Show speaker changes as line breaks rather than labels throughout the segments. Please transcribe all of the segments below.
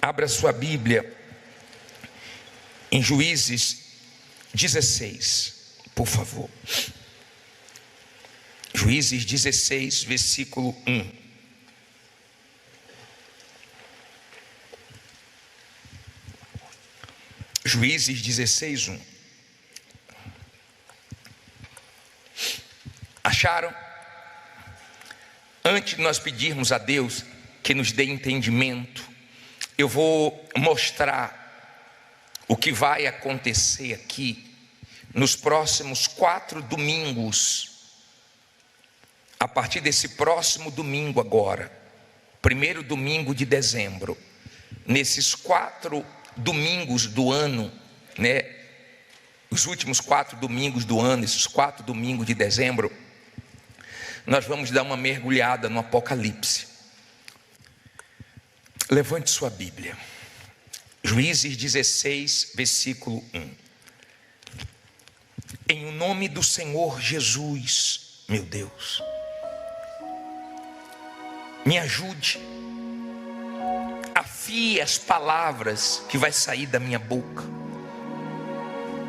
Abra sua Bíblia em Juízes 16, por favor. Juízes 16, versículo 1. Juízes 16, 1. Acharam? Antes de nós pedirmos a Deus que nos dê entendimento, eu vou mostrar o que vai acontecer aqui nos próximos 4 domingos. A partir desse próximo domingo agora, primeiro domingo de dezembro, nesses 4 domingos do ano, né? Os últimos 4 domingos do ano, esses 4 domingos de dezembro, nós vamos dar uma mergulhada no Apocalipse. Levante sua Bíblia. Juízes 16, versículo 1. Em o nome do Senhor Jesus, meu Deus, me ajude, afie as palavras que vai sair da minha boca,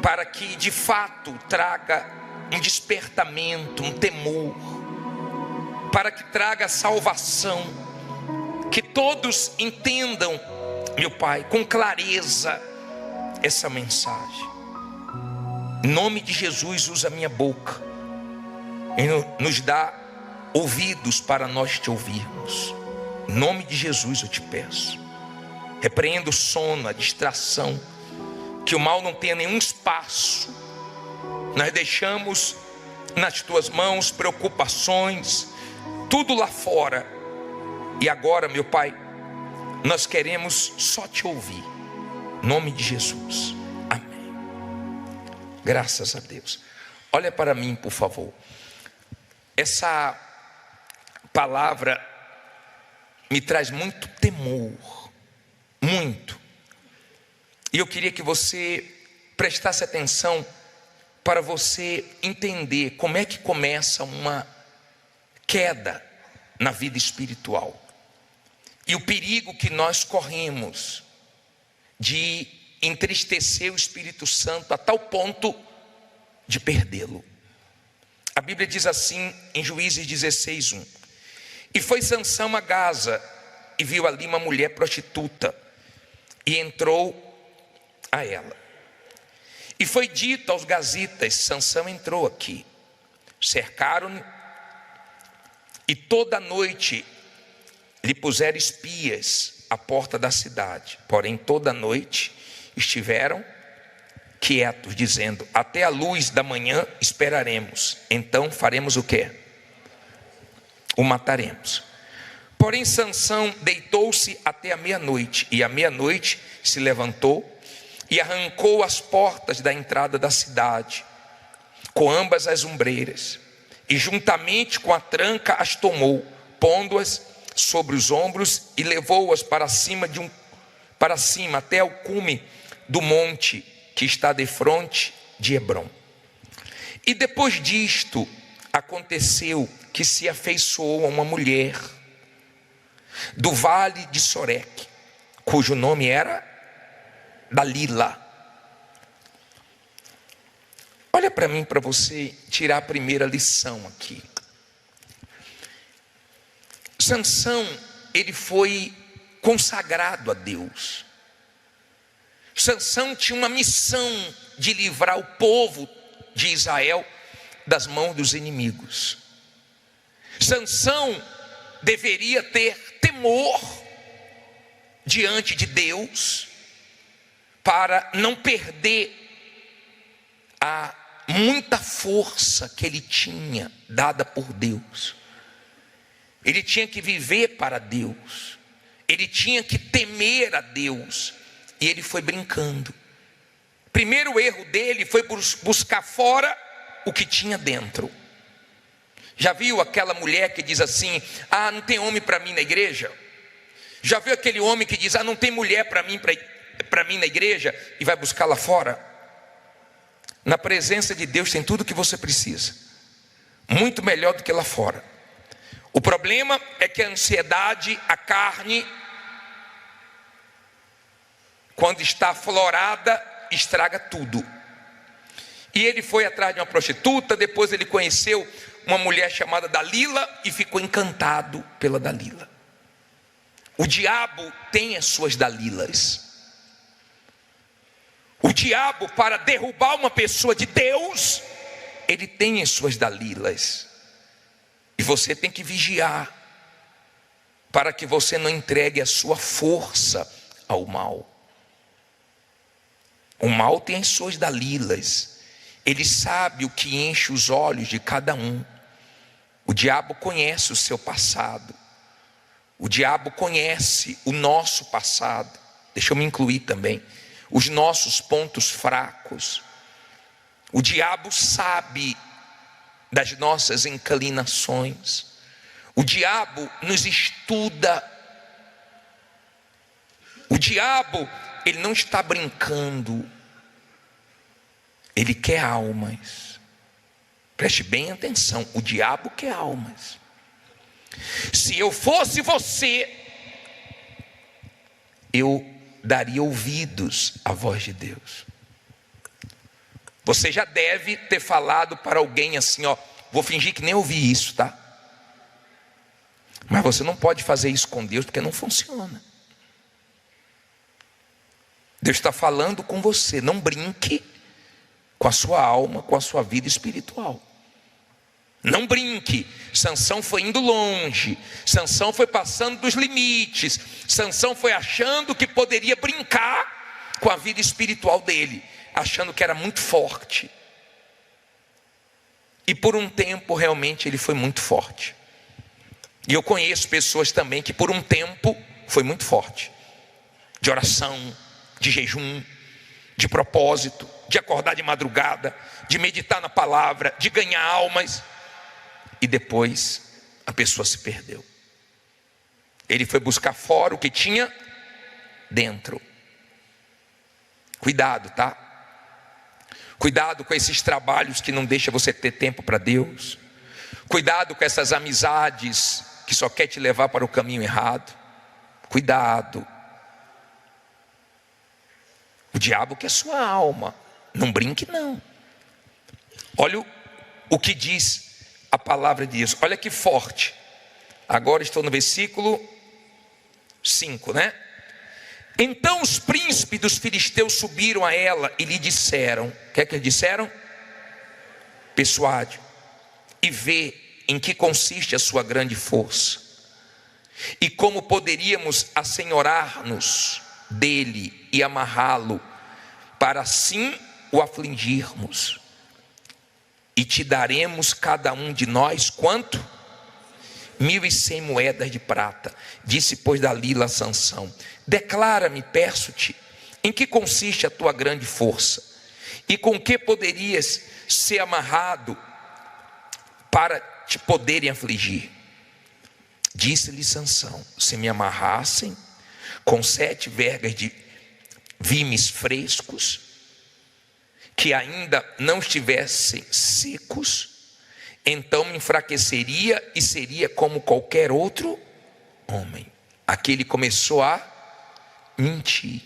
para que de fato traga um despertamento, um temor, para que traga salvação, que todos entendam, meu Pai, com clareza essa mensagem. Em nome de Jesus, usa a minha boca e nos dá ouvidos para nós te ouvirmos. Em nome de Jesus eu te peço. Repreenda o sono, a distração, que o mal não tenha nenhum espaço. Nós deixamos nas tuas mãos preocupações, tudo lá fora. E agora, meu Pai, nós queremos só te ouvir. Em nome de Jesus. Amém. Graças a Deus. Olha para mim, por favor. Essa palavra me traz muito temor. Muito. E eu queria que você prestasse atenção para você entender como é que começa uma queda na vida espiritual. E o perigo que nós corremos de entristecer o Espírito Santo a tal ponto de perdê-lo. A Bíblia diz assim em Juízes 16, 1. E foi Sansão a Gaza e viu ali uma mulher prostituta e entrou a ela. E foi dito aos gazitas: Sansão entrou aqui. Cercaram-no e toda noite lhe puseram espias à porta da cidade. Porém toda noite estiveram quietos, dizendo: até a luz da manhã esperaremos, então faremos o quê? O mataremos. Porém Sansão deitou-se até a meia-noite, e à meia-noite se levantou e arrancou as portas da entrada da cidade com ambas as ombreiras, e juntamente com a tranca as tomou, pondo-as sobre os ombros, e levou-as para cima até o cume do monte que está defronte de Hebrom. E depois disto aconteceu que se afeiçoou a uma mulher do vale de Soreque, cujo nome era Dalila. Olha para mim, para você tirar a primeira lição aqui. Sansão, ele foi consagrado a Deus. Sansão tinha uma missão de livrar o povo de Israel das mãos dos inimigos. Sansão deveria ter temor diante de Deus para não perder a muita força que ele tinha dada por Deus. Ele tinha que viver para Deus, ele tinha que temer a Deus, e ele foi brincando. Primeiro erro dele foi buscar fora o que tinha dentro. Já viu aquela mulher que diz assim: ah, não tem homem para mim na igreja? Já viu aquele homem que diz: ah, não tem mulher para mim na igreja, e vai buscar lá fora? Na presença de Deus tem tudo o que você precisa, muito melhor do que lá fora. O problema é que a ansiedade, a carne, quando está florada, estraga tudo. E ele foi atrás de uma prostituta, depois ele conheceu uma mulher chamada Dalila e ficou encantado pela Dalila. O diabo tem as suas Dalilas. O diabo, para derrubar uma pessoa de Deus, ele tem as suas Dalilas. E você tem que vigiar, para que você não entregue a sua força ao mal. O mal tem as suas Dalilas. Ele sabe o que enche os olhos de cada um. O diabo conhece o seu passado. O diabo conhece o nosso passado. Deixa eu me incluir também. Os nossos pontos fracos. O diabo sabe das nossas inclinações. O diabo nos estuda. O diabo, ele não está brincando. Ele quer almas. Preste bem atenção. O diabo quer almas. Se eu fosse você, eu daria ouvidos à voz de Deus. Você já deve ter falado para alguém assim, ó, vou fingir que nem ouvi isso, tá? Mas você não pode fazer isso com Deus, porque não funciona. Deus está falando com você. Não brinque com a sua alma, com a sua vida espiritual. Não brinque. Sansão foi indo longe. Sansão foi passando dos limites. Sansão foi achando que poderia brincar com a vida espiritual dele, achando que era muito forte. E por um tempo realmente ele foi muito forte. E eu conheço pessoas também que por um tempo foi muito forte. De oração, de jejum, de propósito, de acordar de madrugada, de meditar na palavra, de ganhar almas. E depois a pessoa se perdeu. Ele foi buscar fora o que tinha dentro. Cuidado, tá? Cuidado com esses trabalhos que não deixam você ter tempo para Deus. Cuidado com essas amizades que só quer te levar para o caminho errado. Cuidado. O diabo quer sua alma. Não brinque não. Olha o que diz a palavra de Deus. Olha que forte. Agora estou no versículo 5, né? Então os príncipes dos filisteus subiram a ela e lhe disseram. O que é que eles disseram? Persuade e vê em que consiste a sua grande força, e como poderíamos assenhorar-nos dele e amarrá-lo, para assim o afligirmos. E te daremos cada um de nós quanto? 1.100 moedas de prata. Disse pois Dalila a Sansão: declara-me, peço-te, em que consiste a tua grande força, e com que poderias ser amarrado para te poderem afligir? Disse-lhe Sansão: se me amarrassem com 7 vergas de vimes frescos, que ainda não estivessem secos, então me enfraqueceria e seria como qualquer outro homem. Aqui ele começou a mentir.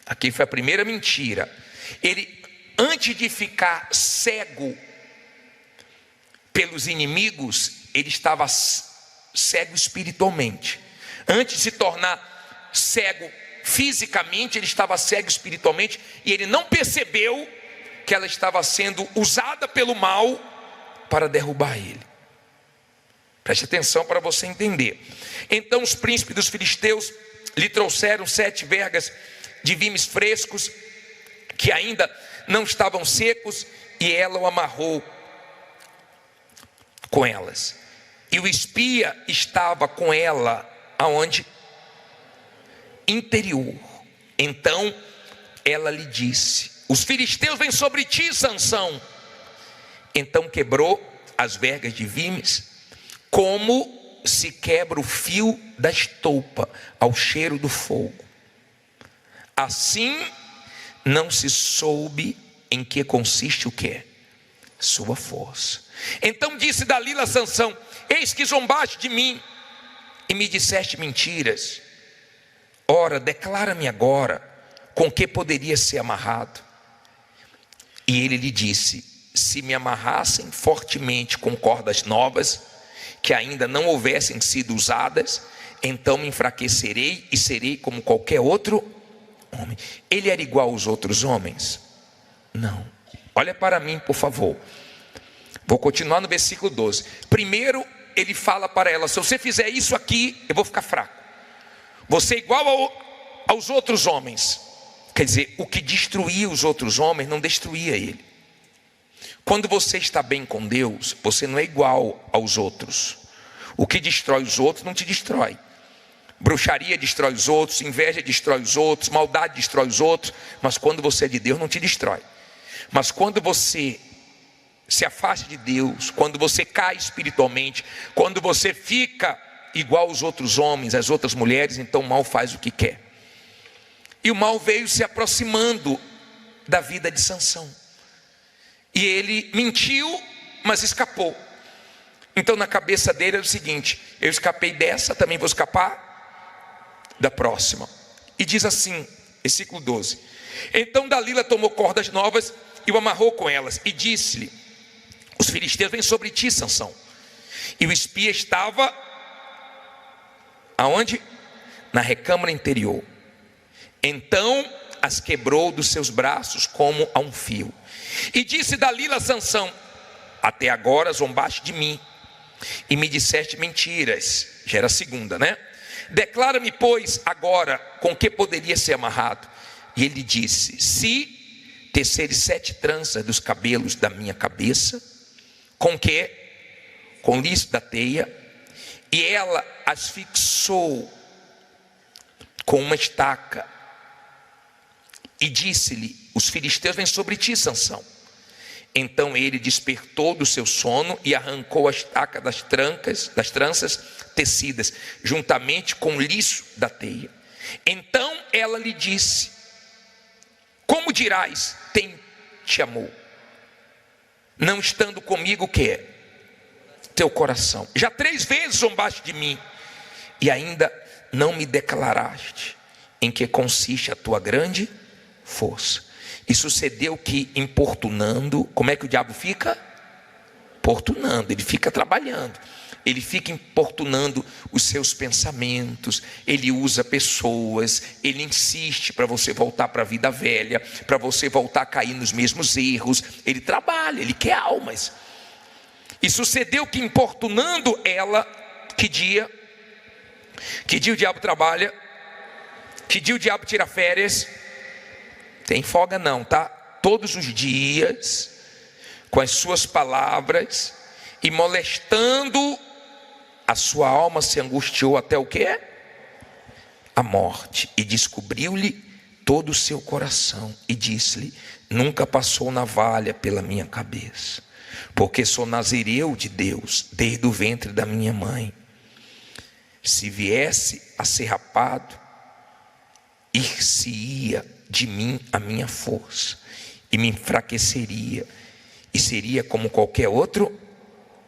Aqui foi a primeira mentira. Ele, antes de ficar cego pelos inimigos, ele estava cego espiritualmente. Antes de se tornar cego fisicamente, ele estava cego espiritualmente, e ele não percebeu que ela estava sendo usada pelo mal para derrubar ele. Preste atenção para você entender. Então os príncipes dos filisteus lhe trouxeram 7 vergas de vimes frescos, que ainda não estavam secos, e ela o amarrou com elas. E o espia estava com ela aonde? Interior. Então ela lhe disse: os filisteus vêm sobre ti, Sansão. Então quebrou as vergas de vimes, como se quebra o fio da estopa ao cheiro do fogo. Assim não se soube em que consiste o quê? Sua força. Então disse Dalila a Sansão: eis que zombaste de mim e me disseste mentiras. Ora, declara-me agora com que poderia ser amarrado. E ele lhe disse: se me amarrassem fortemente com cordas novas, que ainda não houvessem sido usadas, então me enfraquecerei e serei como qualquer outro homem. Ele era igual aos outros homens? Não. Olha para mim, por favor. Vou continuar no versículo 12. Primeiro ele fala para ela: se você fizer isso aqui, eu vou ficar fraco. Você é igual aos outros homens. Quer dizer, o que destruía os outros homens não destruía ele. Quando você está bem com Deus, você não é igual aos outros. O que destrói os outros não te destrói. Bruxaria destrói os outros, inveja destrói os outros, maldade destrói os outros. Mas quando você é de Deus, não te destrói. Mas quando você se afasta de Deus, quando você cai espiritualmente, quando você fica igual aos outros homens, às outras mulheres, então o mal faz o que quer. E o mal veio se aproximando da vida de Sansão. E ele mentiu, mas escapou. Então na cabeça dele era o seguinte: eu escapei dessa, também vou escapar da próxima. E diz assim, versículo 12: então Dalila tomou cordas novas e o amarrou com elas, e disse-lhe: os filisteus vêm sobre ti, Sansão. E o espia estava aonde? Na recâmara interior. Então as quebrou dos seus braços como a um fio. E disse Dalila a Sansão: até agora zombaste de mim e me disseste mentiras. Já era a segunda, né? Declara-me, pois, agora com que poderia ser amarrado. E ele disse: se teceres 7 tranças dos cabelos da minha cabeça, com que? Com liço da teia. E ela as fixou com uma estaca. E disse-lhe: os filisteus vêm sobre ti, Sansão. Então ele despertou do seu sono e arrancou a estaca das tranças tecidas, juntamente com o liço da teia. Então ela lhe disse: como dirás, te amou, não estando comigo o que é? Teu coração. Já 3 vezes zombaste de mim, e ainda não me declaraste em que consiste a tua grande força. E sucedeu que, importunando, como é que o diabo fica? Importunando, ele fica trabalhando, ele fica importunando os seus pensamentos, ele usa pessoas, ele insiste para você voltar para a vida velha, para você voltar a cair nos mesmos erros. Ele trabalha, ele quer almas. E sucedeu que, importunando ela, que dia o diabo trabalha? Que dia o diabo tira férias? Tem folga não, tá? Todos os dias, com as suas palavras, e molestando, a sua alma se angustiou até o quê? A morte. E descobriu-lhe todo o seu coração, e disse-lhe: nunca passou navalha pela minha cabeça, porque sou nazireu de Deus desde o ventre da minha mãe. Se viesse a ser rapado, ir-se-ia de mim a minha força, e me enfraqueceria, e seria como qualquer outro.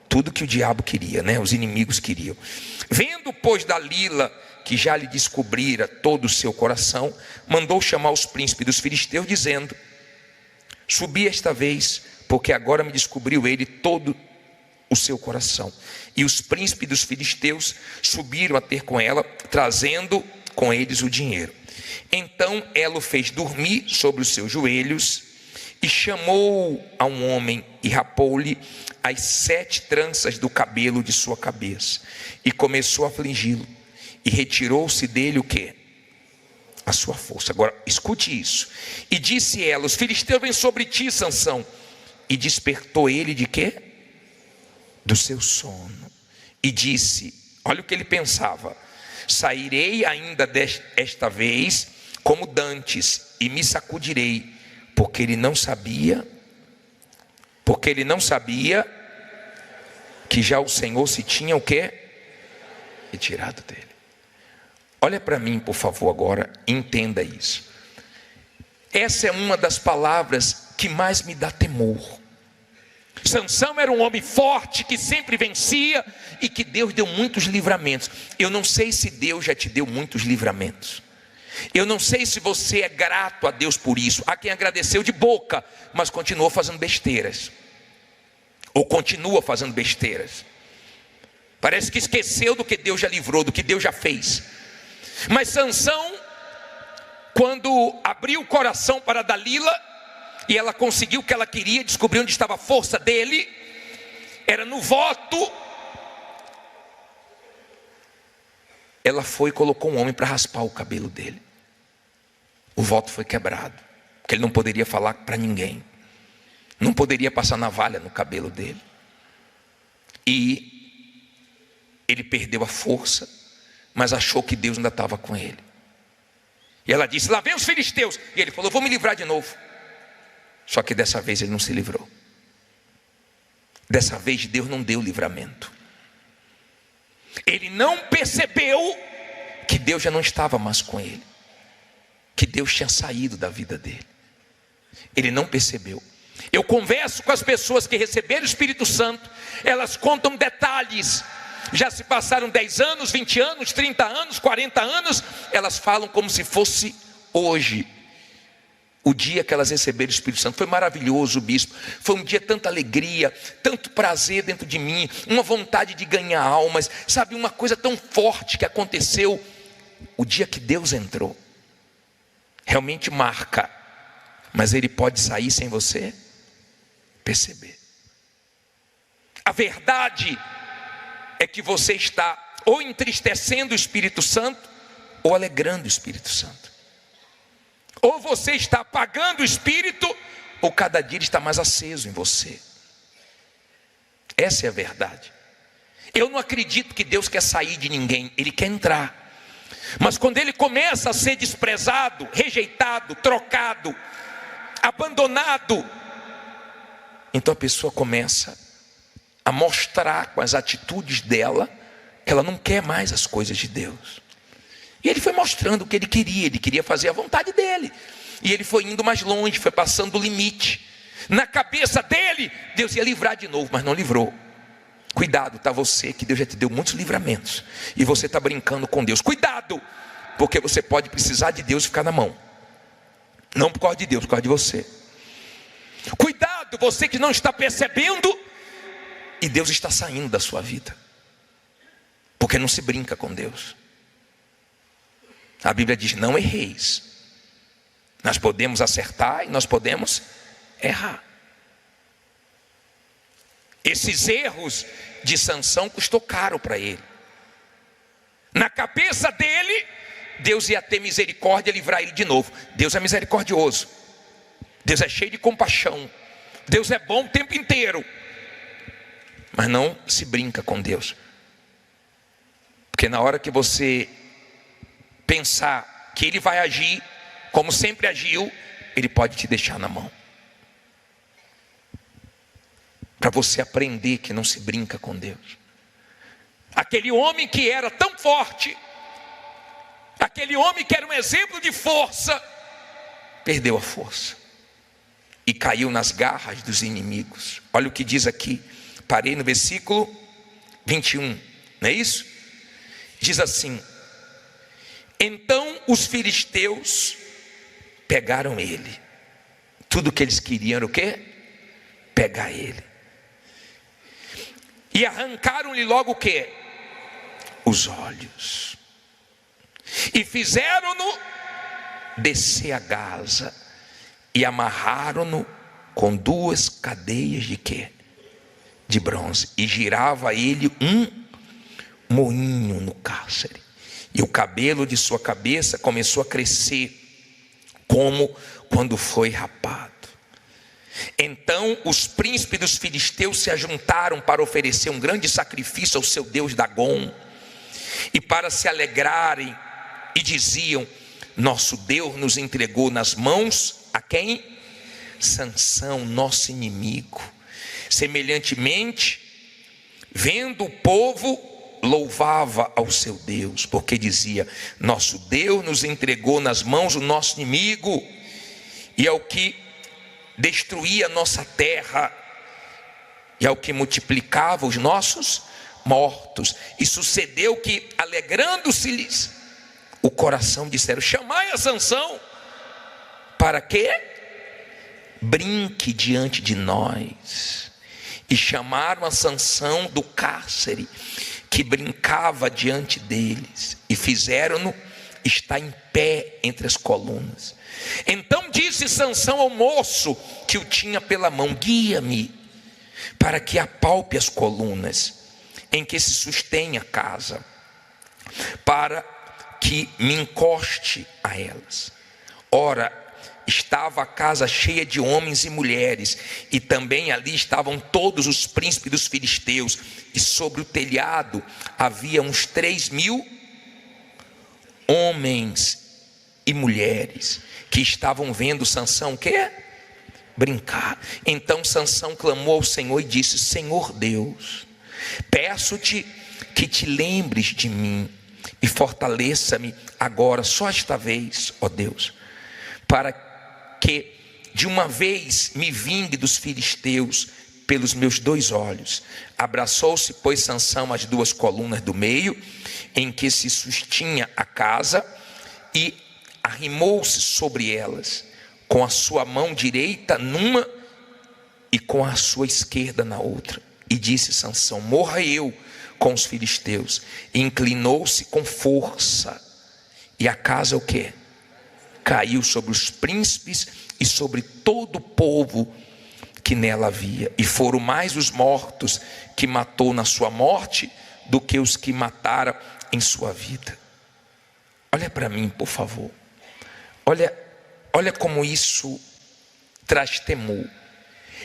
Tudo que o diabo queria, né? Os inimigos queriam. Vendo, pois, Dalila que já lhe descobrira todo o seu coração, mandou chamar os príncipes dos filisteus, dizendo: subi esta vez, porque agora me descobriu ele todo o seu coração. E os príncipes dos filisteus subiram a ter com ela, trazendo com eles o dinheiro. Então ela o fez dormir sobre os seus joelhos, e chamou a um homem e rapou-lhe as 7 tranças do cabelo de sua cabeça, e começou a afligi-lo, e retirou-se dele o quê? A sua força. Agora escute isso. E disse ela: os filisteus vêm sobre ti, Sansão. E despertou ele de quê? Do seu sono. E disse, olha o que ele pensava: sairei ainda esta vez como dantes, e me sacudirei, porque ele não sabia que já o Senhor se tinha o quê? Retirado dele. Olha para mim, por favor, agora, entenda isso. Essa é uma das palavras que mais me dá temor. Sansão era um homem forte, que sempre vencia, e que Deus deu muitos livramentos. Eu não sei se Deus já te deu muitos livramentos. Eu não sei se você é grato a Deus por isso. Há quem agradeceu de boca, mas continuou fazendo besteiras. Ou continua fazendo besteiras. Parece que esqueceu do que Deus já livrou, do que Deus já fez. Mas Sansão, quando abriu o coração para Dalila, e ela conseguiu o que ela queria, descobriu onde estava a força dele, era no voto. Ela foi e colocou um homem para raspar o cabelo dele. O voto foi quebrado, porque ele não poderia falar para ninguém, não poderia passar navalha no cabelo dele. E ele perdeu a força, mas achou que Deus ainda estava com ele. E ela disse: lá vem os filisteus. E ele falou: vou me livrar de novo. Só que dessa vez ele não se livrou. Dessa vez Deus não deu livramento. Ele não percebeu que Deus já não estava mais com ele, que Deus tinha saído da vida dele. Ele não percebeu. Eu converso com as pessoas que receberam o Espírito Santo, elas contam detalhes. Já se passaram 10 anos, 20 anos, 30 anos, 40 anos. Elas falam como se fosse hoje. O dia que elas receberam o Espírito Santo foi maravilhoso, bispo. Foi um dia tanta alegria, tanto prazer dentro de mim, uma vontade de ganhar almas, sabe, uma coisa tão forte que aconteceu. O dia que Deus entrou realmente marca, mas ele pode sair sem você perceber. A verdade é que você está ou entristecendo o Espírito Santo ou alegrando o Espírito Santo. Ou você está apagando o Espírito, ou cada dia ele está mais aceso em você. Essa é a verdade. Eu não acredito que Deus quer sair de ninguém, Ele quer entrar. Mas quando Ele começa a ser desprezado, rejeitado, trocado, abandonado, então a pessoa começa a mostrar com as atitudes dela que ela não quer mais as coisas de Deus. E ele foi mostrando o que ele queria fazer a vontade dele. E ele foi indo mais longe, foi passando o limite. Na cabeça dele, Deus ia livrar de novo, mas não livrou. Cuidado, tá você, que Deus já te deu muitos livramentos. E você está brincando com Deus. Cuidado, porque você pode precisar de Deus e ficar na mão. Não por causa de Deus, por causa de você. Cuidado, você que não está percebendo, e Deus está saindo da sua vida. Porque não se brinca com Deus. A Bíblia diz: não erreis. Nós podemos acertar e nós podemos errar. Esses erros de Sansão custou caro para ele. Na cabeça dele, Deus ia ter misericórdia e livrar ele de novo. Deus é misericordioso. Deus é cheio de compaixão. Deus é bom o tempo inteiro. Mas não se brinca com Deus. Porque na hora que você pensar que Ele vai agir como sempre agiu, Ele pode te deixar na mão. Para você aprender que não se brinca com Deus. Aquele homem que era tão forte, aquele homem que era um exemplo de força, perdeu a força e caiu nas garras dos inimigos. Olha o que diz aqui, parei no versículo 21, não é isso? Diz assim: então os filisteus pegaram ele. Tudo que eles queriam era o quê? Pegar ele. E arrancaram-lhe logo o quê? Os olhos. E fizeram-no descer a Gaza. E amarraram-no com 2 cadeias de quê? De bronze. E girava ele um moinho no cárcere. E o cabelo de sua cabeça começou a crescer, como quando foi rapado. Então os príncipes dos filisteus se ajuntaram para oferecer um grande sacrifício ao seu deus Dagom, e para se alegrarem, e diziam: nosso Deus nos entregou nas mãos a quem? Sansão, nosso inimigo. Semelhantemente, vendo o povo, louvava ao seu Deus, porque dizia: nosso Deus nos entregou nas mãos o nosso inimigo, e ao que destruía a nossa terra, e ao que multiplicava os nossos mortos. E sucedeu que, alegrando-se-lhes o coração, disseram: chamai a Sansão, para que brinque diante de nós. E chamaram a Sansão do cárcere, que brincava diante deles, e fizeram-no estar em pé entre as colunas. Então disse Sansão ao moço que o tinha pela mão: guia-me, para que apalpe as colunas em que se sustém a casa, para que me encoste a elas. Ora, estava a casa cheia de homens e mulheres, e também ali estavam todos os príncipes dos filisteus, e sobre o telhado havia uns 3.000 homens e mulheres, que estavam vendo Sansão, que brincar. Então Sansão clamou ao Senhor e disse: Senhor Deus, peço-te que te lembres de mim, e fortaleça-me agora, só esta vez, ó Deus, para que de uma vez me vingue dos filisteus pelos meus 2 olhos. Abraçou-se, pois, Sansão às 2 colunas do meio, em que se sustinha a casa, e arrimou-se sobre elas, com a sua mão direita numa e com a sua esquerda na outra. E disse Sansão: morra eu com os filisteus. E inclinou-se com força, e a casa o quê? Caiu sobre os príncipes e sobre todo o povo que nela havia. E foram mais os mortos que matou na sua morte do que os que mataram em sua vida. Olha para mim, por favor. Olha como isso traz temor.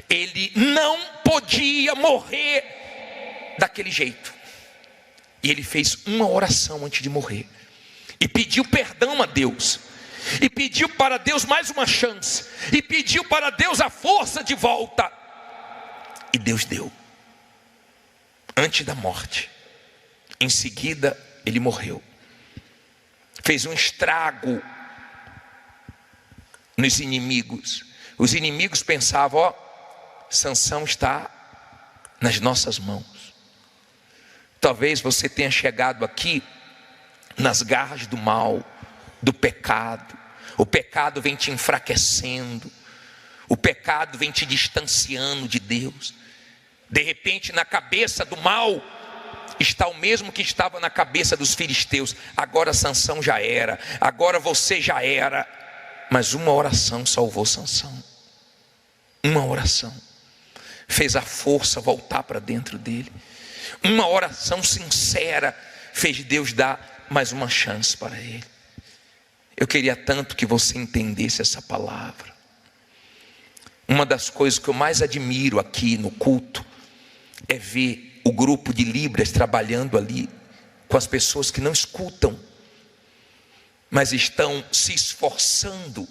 Ele não podia morrer daquele jeito. E ele fez uma oração antes de morrer. E pediu perdão a Deus. E pediu para Deus mais uma chance. E pediu para Deus a força de volta. E Deus deu. Antes da morte. Em seguida, ele morreu. Fez um estrago nos inimigos. Os inimigos pensavam: ó, Sansão está nas nossas mãos. Talvez você tenha chegado aqui nas garras do mal, do pecado. O pecado vem te enfraquecendo, o pecado vem te distanciando de Deus. De repente, na cabeça do mal está o mesmo que estava na cabeça dos filisteus. Agora Sansão já era, agora você já era. Mas uma oração salvou Sansão. Uma oração fez a força voltar para dentro dele. Uma oração sincera fez Deus dar mais uma chance para ele. Eu queria tanto que você entendesse essa palavra. Uma das coisas que eu mais admiro aqui no culto é ver o grupo de Libras trabalhando ali com as pessoas que não escutam, mas estão se esforçando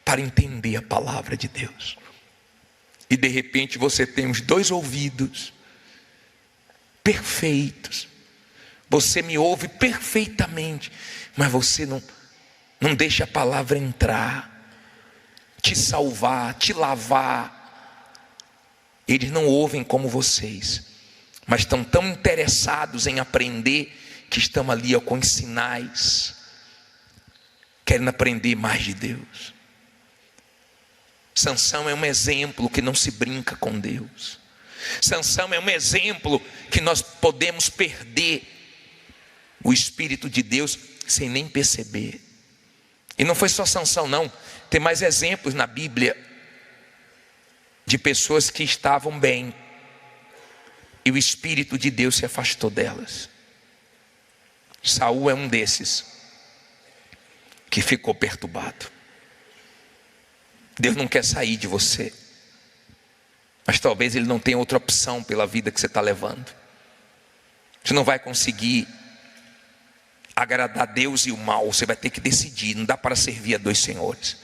para entender a palavra de Deus. E de repente você tem os 2 ouvidos perfeitos. Você me ouve perfeitamente, mas você não deixa a palavra entrar, te salvar, te lavar. Eles não ouvem como vocês, mas estão tão interessados em aprender que estão ali com os sinais, querendo aprender mais de Deus. Sansão é um exemplo que não se brinca com Deus. Sansão é um exemplo que nós podemos perder o Espírito de Deus sem nem perceber. E não foi só Sansão não, tem mais exemplos na Bíblia de pessoas que estavam bem e o Espírito de Deus se afastou delas. Saul é um desses que ficou perturbado. Deus não quer sair de você, mas talvez Ele não tenha outra opção pela vida que você está levando. Você não vai conseguir agradar Deus e o mal. Você vai ter que decidir. Não dá para servir a 2 senhores.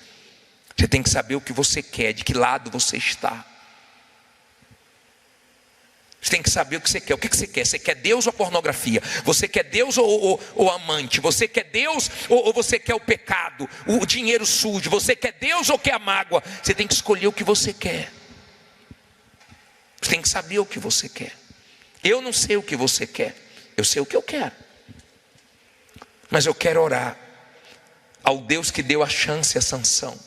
Você tem que saber o que você quer, de que lado você está. Você tem que saber o que você quer. O que você quer? Você quer Deus ou pornografia? Você quer Deus ou amante? Você quer Deus ou você quer o pecado, o dinheiro sujo? Você quer Deus ou quer a mágoa? Você tem que escolher o que você quer. Você tem que saber o que você quer. Eu não sei o que você quer, eu sei o que eu quero. Mas eu quero orar ao Deus que deu a chance a Sansão,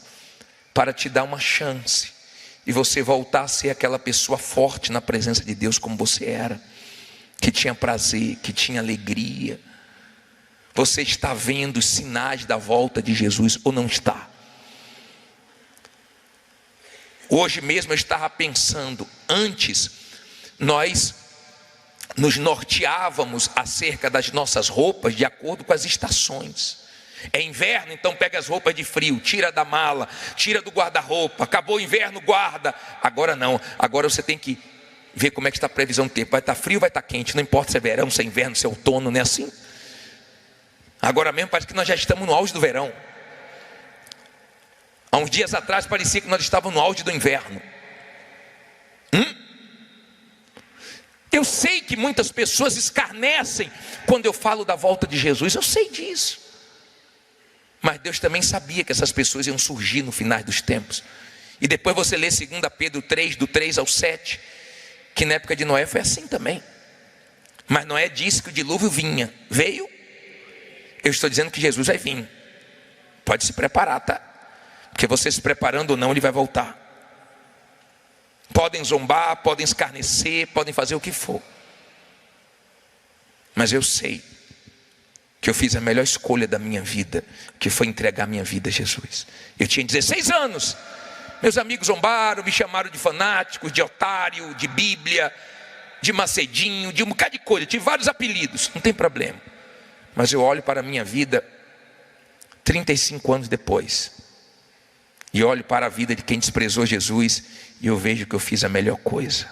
para te dar uma chance e você voltar a ser aquela pessoa forte na presença de Deus como você era, que tinha prazer, que tinha alegria. Você está vendo os sinais da volta de Jesus ou não está? Hoje mesmo eu estava pensando, antes nós nos norteávamos acerca das nossas roupas de acordo com as estações. É inverno, então pega as roupas de frio, tira da mala, tira do guarda-roupa. Acabou o inverno, guarda. Agora não, agora você tem que ver como é que está a previsão do tempo. Vai estar frio, vai estar quente, não importa se é verão, se é inverno, se é outono, não é assim? Agora mesmo parece que nós já estamos no auge do verão. Há uns dias atrás parecia que nós estávamos no auge do inverno. Eu sei que muitas pessoas escarnecem quando eu falo da volta de Jesus, eu sei disso. Mas Deus também sabia que essas pessoas iam surgir no final dos tempos. E depois você lê 2 Pedro 3, do 3 ao 7, que na época de Noé foi assim também. Mas Noé disse que o dilúvio vinha. Veio? Eu estou dizendo que Jesus vai vir. Pode se preparar, tá? Porque você se preparando ou não, ele vai voltar. Podem zombar, podem escarnecer, podem fazer o que for. Mas eu sei que eu fiz a melhor escolha da minha vida, que foi entregar minha vida a Jesus. Eu tinha 16 anos. Meus amigos zombaram, me chamaram de fanático, de otário, de Bíblia, de macedinho, de um bocado de coisa. Eu tive vários apelidos, não tem problema. Mas eu olho para a minha vida 35 anos depois. E olho para a vida de quem desprezou Jesus e eu vejo que eu fiz a melhor coisa.